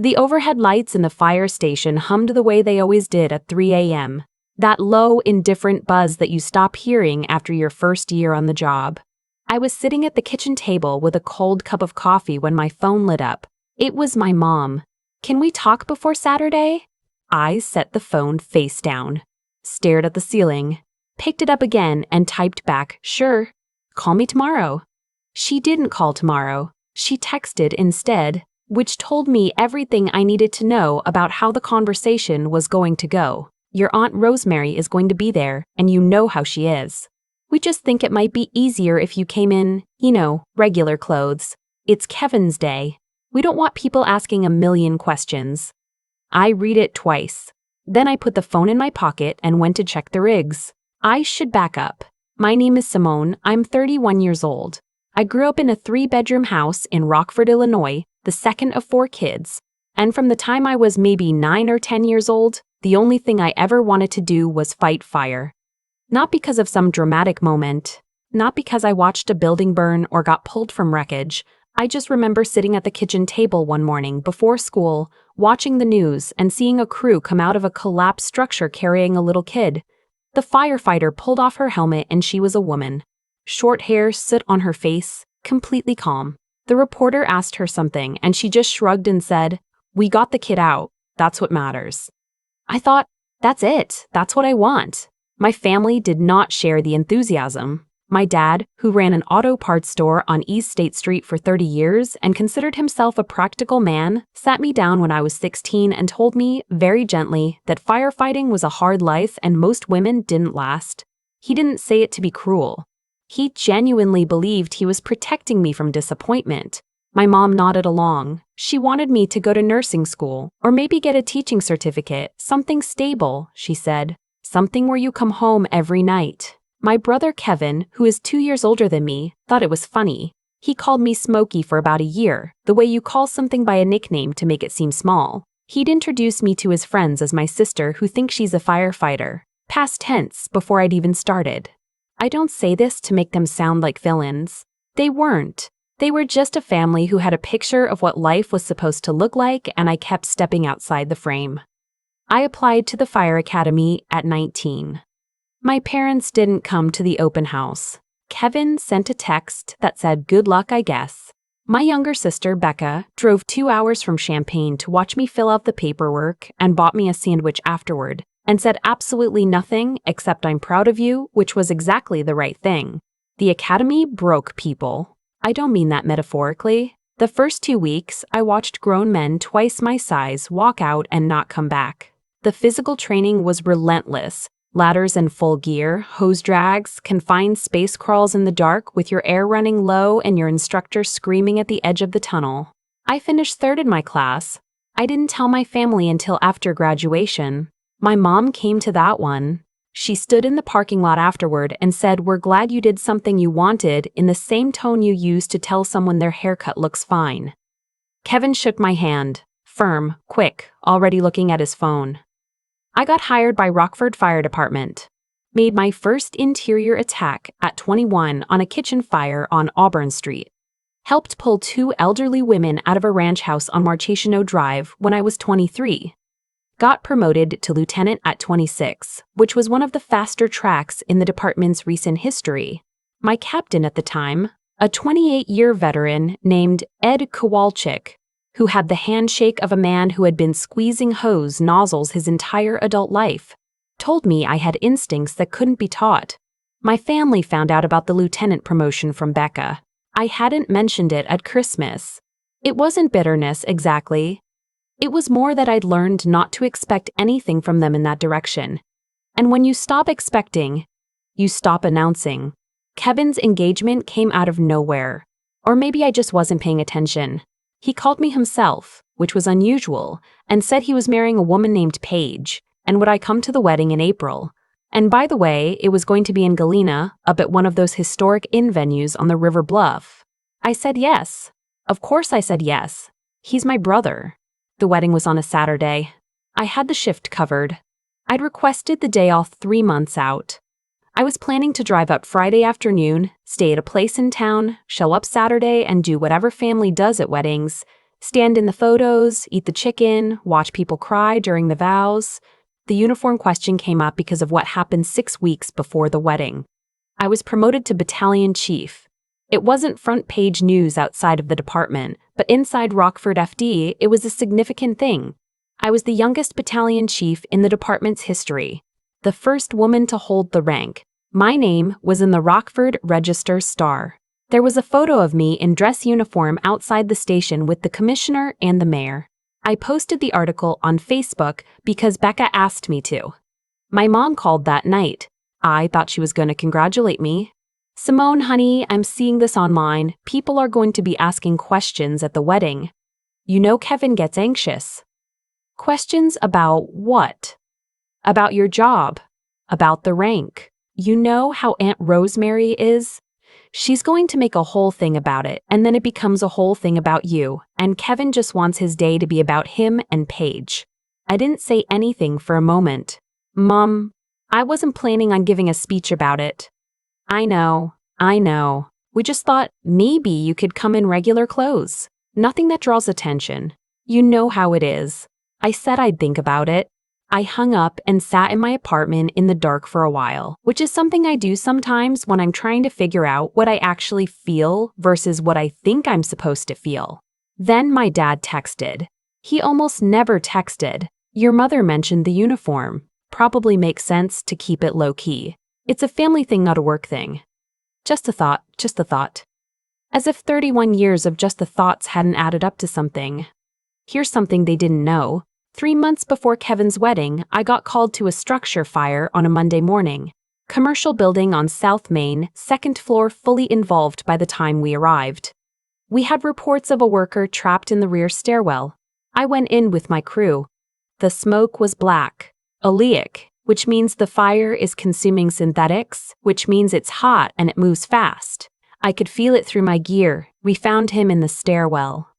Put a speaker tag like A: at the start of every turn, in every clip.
A: The overhead lights in the fire station hummed the way they always did at 3 a.m. That low, indifferent buzz that you stop hearing after your first year on the job. I was sitting at the kitchen table with a cold cup of coffee when my phone lit up. It was my mom. "Can we talk before Saturday?" I set the phone face down, stared at the ceiling, picked it up again and typed back, "Sure, call me tomorrow." She didn't call tomorrow. She texted instead, which told me everything I needed to know about how the conversation was going to go. "Your Aunt Rosemary is going to be there, and you know how she is. We just think it might be easier if you came in, regular clothes. It's Kevin's day. We don't want people asking a million questions." I read it twice. Then I put the phone in my pocket and went to check the rigs. I should back up. My name is Simone. I'm 31 years old. I grew up in a 3-bedroom house in Rockford, Illinois, the second of 4 kids. And from the time I was maybe 9 or 10 years old, the only thing I ever wanted to do was fight fire. Not because of some dramatic moment, not because I watched a building burn or got pulled from wreckage. I just remember sitting at the kitchen table one morning before school, watching the news and seeing a crew come out of a collapsed structure carrying a little kid. The firefighter pulled off her helmet and she was a woman. Short hair stood on her face, completely calm. The reporter asked her something and she just shrugged and said, "We got the kid out. That's what matters." I thought, that's it. That's what I want. My family did not share the enthusiasm. My dad, who ran an auto parts store on East State Street for 30 years and considered himself a practical man, sat me down when I was 16 and told me, very gently, that firefighting was a hard life and most women didn't last. He didn't say it to be cruel. He genuinely believed he was protecting me from disappointment. My mom nodded along. She wanted me to go to nursing school, or maybe get a teaching certificate, something stable, she said. Something where you come home every night. My brother Kevin, who is 2 years older than me, thought it was funny. He called me Smokey for about a year, the way you call something by a nickname to make it seem small. He'd introduce me to his friends as my sister who thinks she's a firefighter. Past tense, before I'd even started. I don't say this to make them sound like villains. They weren't. They were just a family who had a picture of what life was supposed to look like, and I kept stepping outside the frame. I applied to the fire academy at 19. My parents didn't come to the open house. Kevin sent a text that said, "Good luck, I guess." My younger sister, Becca, drove 2 hours from Champaign to watch me fill out the paperwork and bought me a sandwich afterward, and said absolutely nothing except "I'm proud of you," which was exactly the right thing. The academy broke people. I don't mean that metaphorically. The first 2 weeks, I watched grown men twice my size walk out and not come back. The physical training was relentless. Ladders in full gear, hose drags, confined space crawls in the dark with your air running low and your instructor screaming at the edge of the tunnel. I finished third in my class. I didn't tell my family until after graduation. My mom came to that one. She stood in the parking lot afterward and said, "We're glad you did something you wanted," in the same tone you use to tell someone their haircut looks fine. Kevin shook my hand, firm, quick, already looking at his phone. I got hired by Rockford Fire Department. Made my first interior attack at 21 on a kitchen fire on Auburn Street. Helped pull 2 elderly women out of a ranch house on Marchesino Drive when I was 23. Got promoted to lieutenant at 26, which was one of the faster tracks in the department's recent history. My captain at the time, a 28-year veteran named Ed Kowalczyk, who had the handshake of a man who had been squeezing hose nozzles his entire adult life, told me I had instincts that couldn't be taught. My family found out about the lieutenant promotion from Becca. I hadn't mentioned it at Christmas. It wasn't bitterness, exactly. It was more that I'd learned not to expect anything from them in that direction. And when you stop expecting, you stop announcing. Kevin's engagement came out of nowhere. Or maybe I just wasn't paying attention. He called me himself, which was unusual, and said he was marrying a woman named Paige, and would I come to the wedding in April. And by the way, it was going to be in Galena, up at one of those historic inn venues on the River Bluff. I said yes. Of course I said yes. He's my brother. The wedding was on a Saturday. I had the shift covered. I'd requested the day off 3 months out. I was planning to drive up Friday afternoon, stay at a place in town, show up Saturday and do whatever family does at weddings, Stand in the photos, eat the chicken, watch people cry during the vows. The uniform question came up because of what happened 6 weeks before the wedding. I was promoted to Battalion Chief. It wasn't front-page news outside of the department, but inside Rockford FD, it was a significant thing. I was the youngest Battalion Chief in the department's history, the first woman to hold the rank. My name was in the Rockford Register Star. There was a photo of me in dress uniform outside the station with the commissioner and the mayor. I posted the article on Facebook because Becca asked me to. My mom called that night. I thought she was going to congratulate me. Simone, honey, I'm seeing this online. People are going to be asking questions at the wedding. You know Kevin gets anxious. Questions about what? About your job. About the rank. You know how Aunt Rosemary is? She's going to make a whole thing about it, and then it becomes a whole thing about you, and Kevin just wants his day to be about him and Paige. I didn't say anything for a moment. Mom, I wasn't planning on giving a speech about it. I know. We just thought maybe you could come in regular clothes. Nothing that draws attention. You know how it is. I said I'd think about it. I hung up and sat in my apartment in the dark for a while, which is something I do sometimes when I'm trying to figure out what I actually feel versus what I think I'm supposed to feel. Then my dad texted. He almost never texted. Your mother mentioned the uniform. Probably makes sense to keep it low-key. It's a family thing, not a work thing. Just a thought. As if 31 years of just the thoughts hadn't added up to something. Here's something they didn't know. 3 months before Kevin's wedding, I got called to a structure fire on a Monday morning. Commercial building on South Main, 2nd floor fully involved by the time we arrived. We had reports of a worker trapped in the rear stairwell. I went in with my crew. The smoke was black. Oleic, which means the fire is consuming synthetics, which means it's hot and it moves fast. I could feel it through my gear. We found him in the stairwell.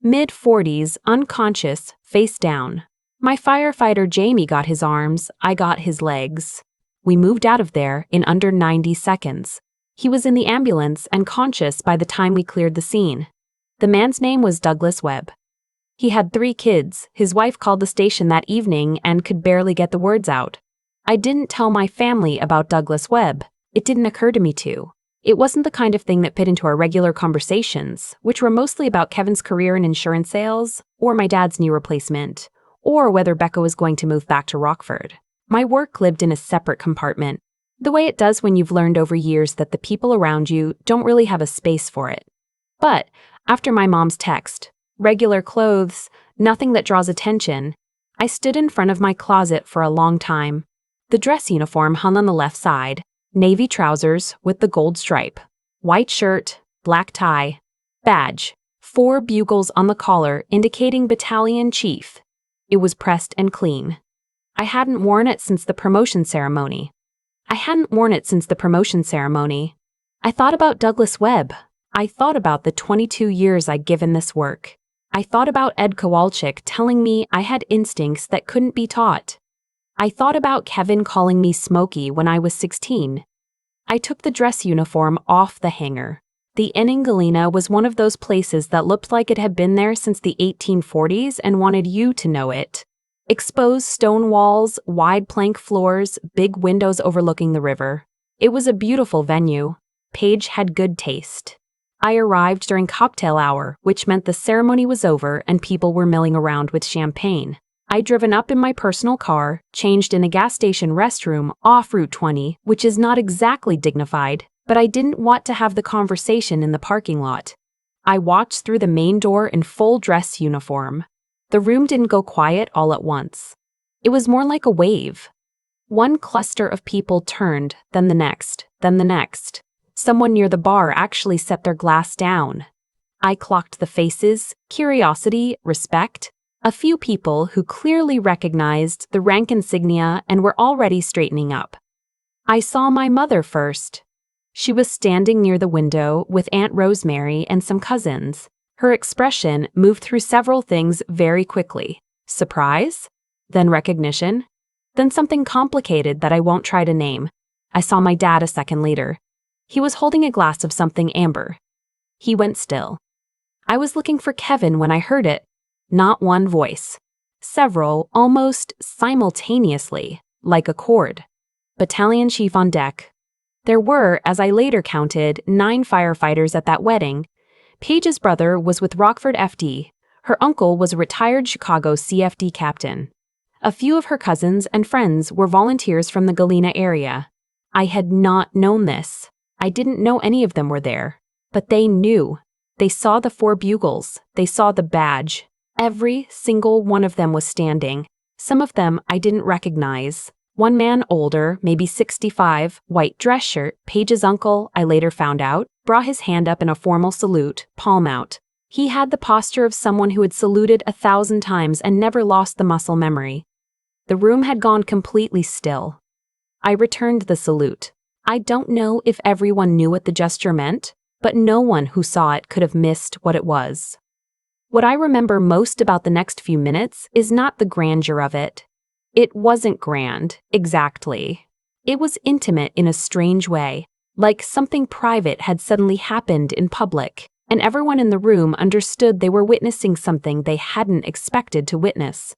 A: Mid-40s, unconscious, face down. My firefighter Jamie got his arms, I got his legs. We moved out of there in under 90 seconds. He was in the ambulance and conscious by the time we cleared the scene. The man's name was Douglas Webb. He had 3 kids. His wife called the station that evening and could barely get the words out. I didn't tell my family about Douglas Webb. It didn't occur to me to. It wasn't the kind of thing that fit into our regular conversations, which were mostly about Kevin's career in insurance sales, or my dad's knee replacement, or whether Becca was going to move back to Rockford. My work lived in a separate compartment, the way it does when you've learned over years that the people around you don't really have a space for it. But after my mom's text, regular clothes, nothing that draws attention, I stood in front of my closet for a long time. The dress uniform hung on the left side, navy trousers with the gold stripe, white shirt, black tie, badge, 4 bugles on the collar indicating Battalion Chief. It was pressed and clean. I hadn't worn it since the promotion ceremony. I thought about Douglas Webb. I thought about the 22 years I'd given this work. I thought about Ed Kowalczyk telling me I had instincts that couldn't be taught. I thought about Kevin calling me Smokey when I was 16. I took the dress uniform off the hanger. The Inn in Galena was one of those places that looked like it had been there since the 1840s and wanted you to know it. Exposed stone walls, wide plank floors, big windows overlooking the river. It was a beautiful venue. Paige had good taste. I arrived during cocktail hour, which meant the ceremony was over and people were milling around with champagne. I'd driven up in my personal car, changed in a gas station restroom off Route 20, which is not exactly dignified, but I didn't want to have the conversation in the parking lot. I walked through the main door in full dress uniform. The room didn't go quiet all at once. It was more like a wave. One cluster of people turned, then the next, then the next. Someone near the bar actually set their glass down. I clocked the faces, curiosity, respect. A few people who clearly recognized the rank insignia and were already straightening up. I saw my mother first. She was standing near the window with Aunt Rosemary and some cousins. Her expression moved through several things very quickly. Surprise, then recognition, then something complicated that I won't try to name. I saw my dad a second later. He was holding a glass of something amber. He went still. I was looking for Kevin when I heard it. Not one voice. Several, almost simultaneously, like a chord. Battalion Chief on deck. There were, as I later counted, 9 firefighters at that wedding. Paige's brother was with Rockford FD. Her uncle was a retired Chicago CFD captain. A few of her cousins and friends were volunteers from the Galena area. I had not known this. I didn't know any of them were there. But they knew. They saw the 4 bugles. They saw the badge. Every single one of them was standing. Some of them I didn't recognize. One man older, maybe 65, white dress shirt, Paige's uncle, I later found out, brought his hand up in a formal salute, palm out. He had the posture of someone who had saluted 1,000 times and never lost the muscle memory. The room had gone completely still. I returned the salute. I don't know if everyone knew what the gesture meant, but no one who saw it could have missed what it was. What I remember most about the next few minutes is not the grandeur of it. It wasn't grand, exactly. It was intimate in a strange way, like something private had suddenly happened in public, and everyone in the room understood they were witnessing something they hadn't expected to witness.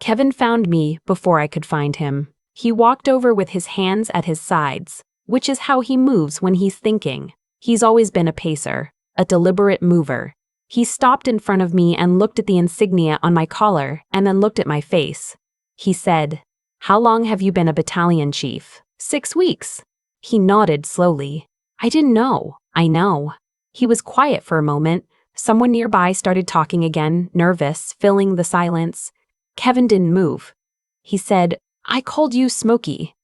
A: Kevin found me before I could find him. He walked over with his hands at his sides, which is how he moves when he's thinking. He's always been a pacer, a deliberate mover. He stopped in front of me and looked at the insignia on my collar and then looked at my face. He said, "How long have you been a battalion chief?" 6 weeks. He nodded slowly. I didn't know. I know. He was quiet for a moment. Someone nearby started talking again, nervous, filling the silence. Kevin didn't move. He said, "I called you Smokey."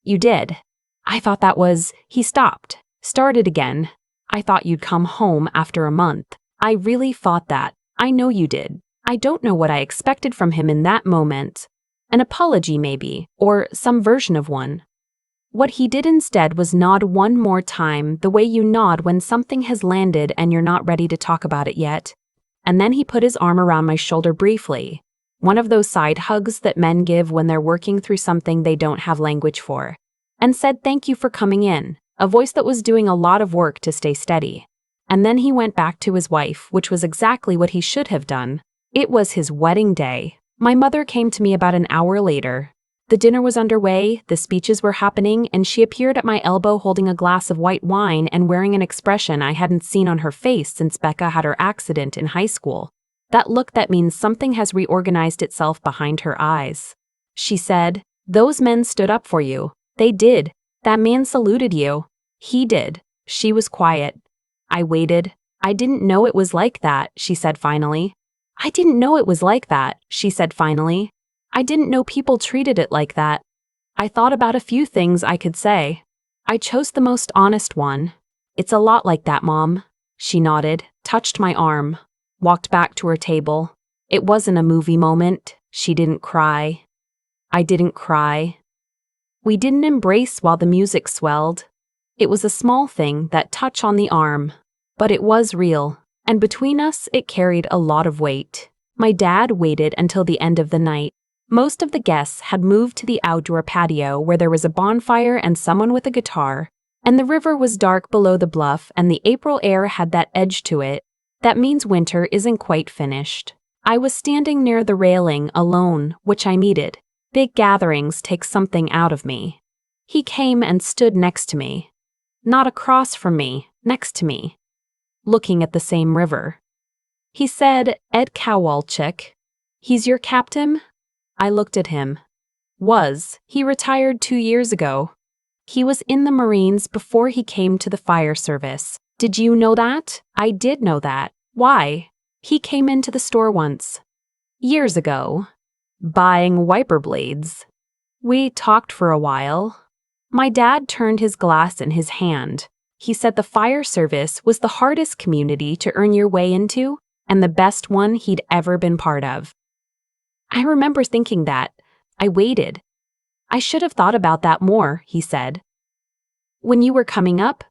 A: "You did." I thought that was, he stopped, started again. "I thought you'd come home after a month." I really thought that. I know you did. I don't know what I expected from him in that moment. An apology maybe, or some version of one. What he did instead was nod one more time, the way you nod when something has landed and you're not ready to talk about it yet. And then he put his arm around my shoulder briefly. One of those side hugs that men give when they're working through something they don't have language for. And said thank you for coming in, a voice that was doing a lot of work to stay steady. And then he went back to his wife, which was exactly what he should have done. It was his wedding day. My mother came to me about an hour later. The dinner was underway, the speeches were happening, and she appeared at my elbow holding a glass of white wine and wearing an expression I hadn't seen on her face since Becca had her accident in high school. That look that means something has reorganized itself behind her eyes. She said, "Those men stood up for you. They did. That man saluted you. He did." She was quiet. I waited. "I didn't know it was like that," she said finally. "I didn't know it was like that," she said finally. "I didn't know people treated it like that." I thought about a few things I could say. I chose the most honest one. "It's a lot like that, Mom." She nodded, touched my arm, walked back to her table. It wasn't a movie moment. She didn't cry. I didn't cry. We didn't embrace while the music swelled. It was a small thing, that touch on the arm. But it was real, and between us it carried a lot of weight. My dad waited until the end of the night. Most of the guests had moved to the outdoor patio where there was a bonfire and someone with a guitar, and the river was dark below the bluff and the April air had that edge to it. That means winter isn't quite finished. I was standing near the railing, alone, which I needed. Big gatherings take something out of me. He came and stood next to me. Not across from me, next to me. Looking at the same river. He said, "Ed Kowalczyk. He's your captain?" I looked at him. He retired 2 years ago. He was in the Marines before he came to the fire service. Did you know that? I did know that. Why? He came into the store once. Years ago. Buying wiper blades. We talked for a while. My dad turned his glass in his hand. He said the fire service was the hardest community to earn your way into and the best one he'd ever been part of. I remember thinking that. I waited. "I should have thought about that more," he said. "When you were coming up?"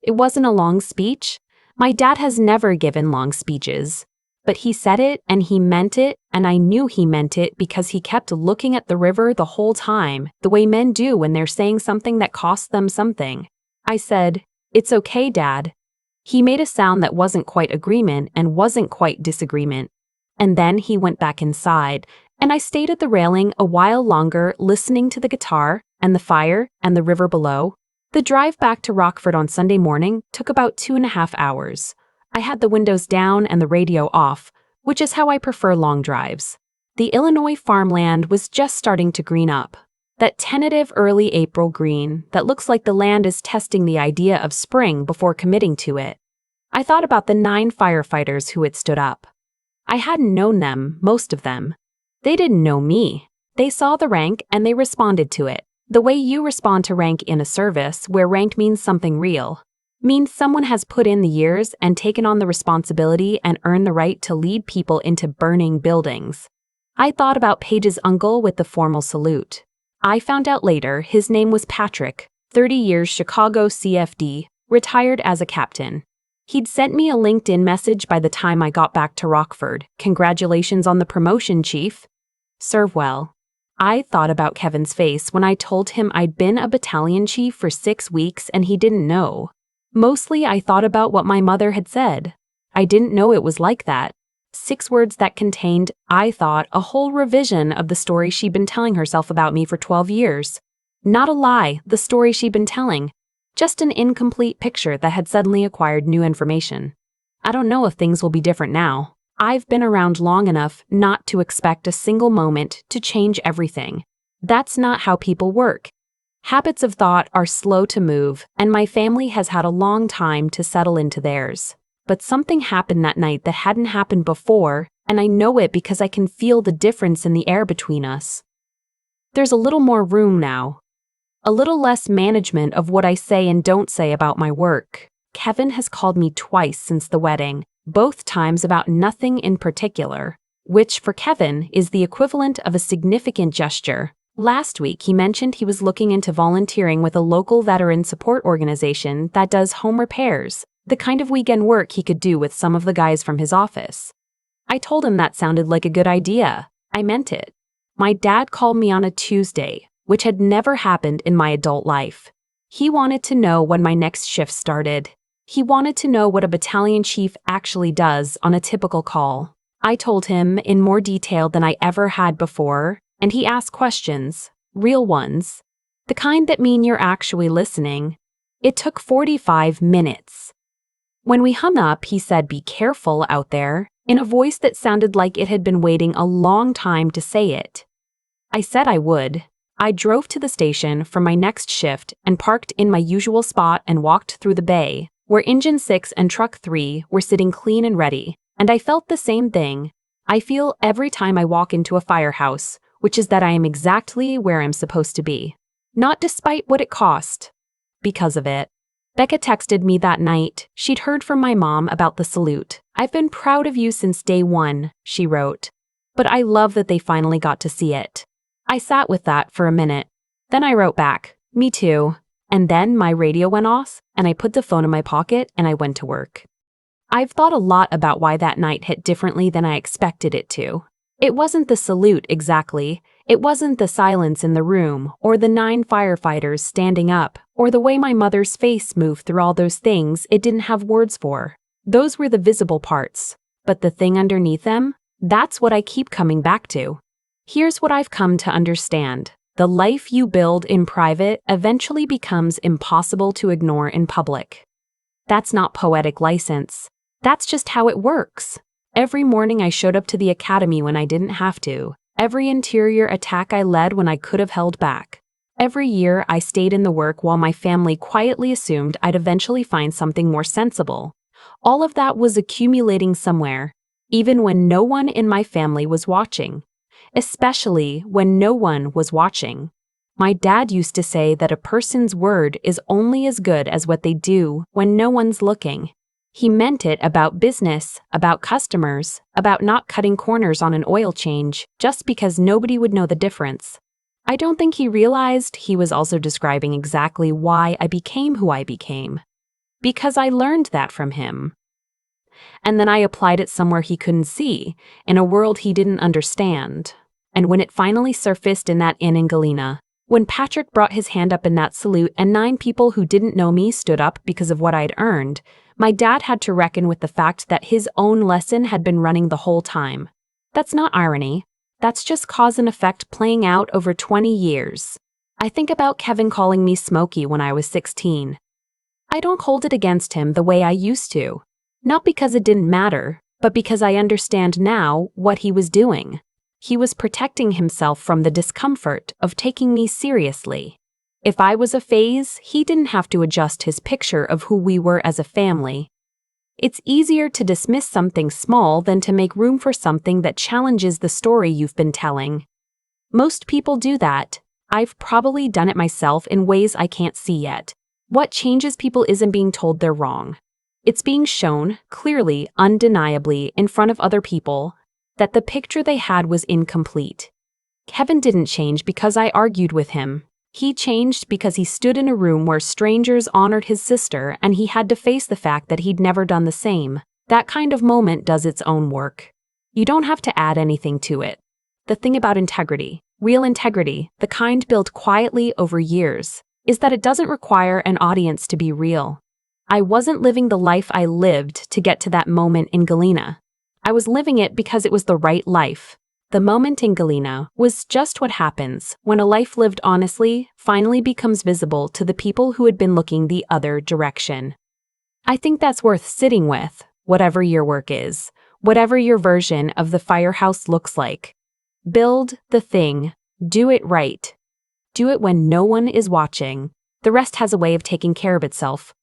A: It wasn't a long speech. My dad has never given long speeches. But he said it and he meant it, and I knew he meant it because he kept looking at the river the whole time, the way men do when they're saying something that costs them something. I said, "It's okay, Dad." He made a sound that wasn't quite agreement and wasn't quite disagreement. And then he went back inside, and I stayed at the railing a while longer listening to the guitar and the fire and the river below. The drive back to Rockford on Sunday morning took about 2.5 hours. I had the windows down and the radio off, which is how I prefer long drives. The Illinois farmland was just starting to green up. That tentative early April green that looks like the land is testing the idea of spring before committing to it. I thought about the 9 firefighters who had stood up. I hadn't known them, most of them. They didn't know me. They saw the rank and they responded to it. The way you respond to rank in a service where rank means something real. Means someone has put in the years and taken on the responsibility and earned the right to lead people into burning buildings. I thought about Paige's uncle with the formal salute. I found out later his name was Patrick, 30 years Chicago CFD, retired as a captain. He'd sent me a LinkedIn message by the time I got back to Rockford. Congratulations on the promotion, Chief. Serve well. I thought about Kevin's face when I told him I'd been a battalion chief for 6 weeks and he didn't know. Mostly I thought about what my mother had said. I didn't know it was like that. 6 words that contained, I thought, a whole revision of the story she'd been telling herself about me for 12 years. Not a lie, the story she'd been telling. Just an incomplete picture that had suddenly acquired new information. I don't know if things will be different now. I've been around long enough not to expect a single moment to change everything. That's not how people work. Habits of thought are slow to move, and my family has had a long time to settle into theirs. But something happened that night that hadn't happened before, and I know it because I can feel the difference in the air between us. There's a little more room now. A little less management of what I say and don't say about my work. Kevin has called me twice since the wedding, both times about nothing in particular, which for Kevin is the equivalent of a significant gesture. Last week he mentioned he was looking into volunteering with a local veteran support organization that does home repairs, the kind of weekend work he could do with some of the guys from his office. I told him that sounded like a good idea. I meant it. My dad called me on a Tuesday, which had never happened in my adult life. He wanted to know when my next shift started. He wanted to know what a battalion chief actually does on a typical call. I told him in more detail than I ever had before, and he asked questions, real ones, the kind that mean you're actually listening. It took 45 minutes. When we hung up, he said, "Be careful out there," in a voice that sounded like it had been waiting a long time to say it. I said I would. I drove to the station for my next shift and parked in my usual spot and walked through the bay, where Engine 6 and Truck 3 were sitting clean and ready, and I felt the same thing. I feel every time I walk into a firehouse, which is that I am exactly where I'm supposed to be. Not despite what it cost. Because of it. Becca texted me that night. She'd heard from my mom about the salute. "I've been proud of you since day one," she wrote. "But I love that they finally got to see it." I sat with that for a minute. Then I wrote back, "Me too." And then my radio went off, and I put the phone in my pocket and I went to work. I've thought a lot about why that night hit differently than I expected it to. It wasn't the salute exactly. It wasn't the silence in the room, or the 9 firefighters standing up, or the way my mother's face moved through all those things it didn't have words for. Those were the visible parts. But the thing underneath them, that's what I keep coming back to. Here's what I've come to understand. The life you build in private eventually becomes impossible to ignore in public. That's not poetic license. That's just how it works. Every morning I showed up to the academy when I didn't have to. Every interior attack I led when I could have held back. Every year I stayed in the work while my family quietly assumed I'd eventually find something more sensible. All of that was accumulating somewhere, even when no one in my family was watching. Especially when no one was watching. My dad used to say that a person's word is only as good as what they do when no one's looking. He meant it about business, about customers, about not cutting corners on an oil change just because nobody would know the difference. I don't think he realized he was also describing exactly why I became who I became. Because I learned that from him. And then I applied it somewhere he couldn't see, in a world he didn't understand. And when it finally surfaced in that inn in Galena, when Patrick brought his hand up in that salute and 9 people who didn't know me stood up because of what I'd earned, My dad had to reckon with the fact that his own lesson had been running the whole time. That's not irony. That's just cause and effect playing out over 20 years. I think about Kevin calling me Smokey when I was 16. I don't hold it against him the way I used to. Not because it didn't matter, but because I understand now what he was doing. He was protecting himself from the discomfort of taking me seriously. If I was a phase, he didn't have to adjust his picture of who we were as a family. It's easier to dismiss something small than to make room for something that challenges the story you've been telling. Most people do that. I've probably done it myself in ways I can't see yet. What changes people isn't being told they're wrong. It's being shown, clearly, undeniably, in front of other people, that the picture they had was incomplete. Kevin didn't change because I argued with him. He changed because he stood in a room where strangers honored his sister and he had to face the fact that he'd never done the same. That kind of moment does its own work. You don't have to add anything to it. The thing about integrity, real integrity, the kind built quietly over years, is that it doesn't require an audience to be real. I wasn't living the life I lived to get to that moment in Galena. I was living it because it was the right life. The moment in Galena was just what happens when a life lived honestly finally becomes visible to the people who had been looking the other direction. I think that's worth sitting with, whatever your work is, whatever your version of the firehouse looks like. Build the thing. Do it right. Do it when no one is watching. The rest has a way of taking care of itself.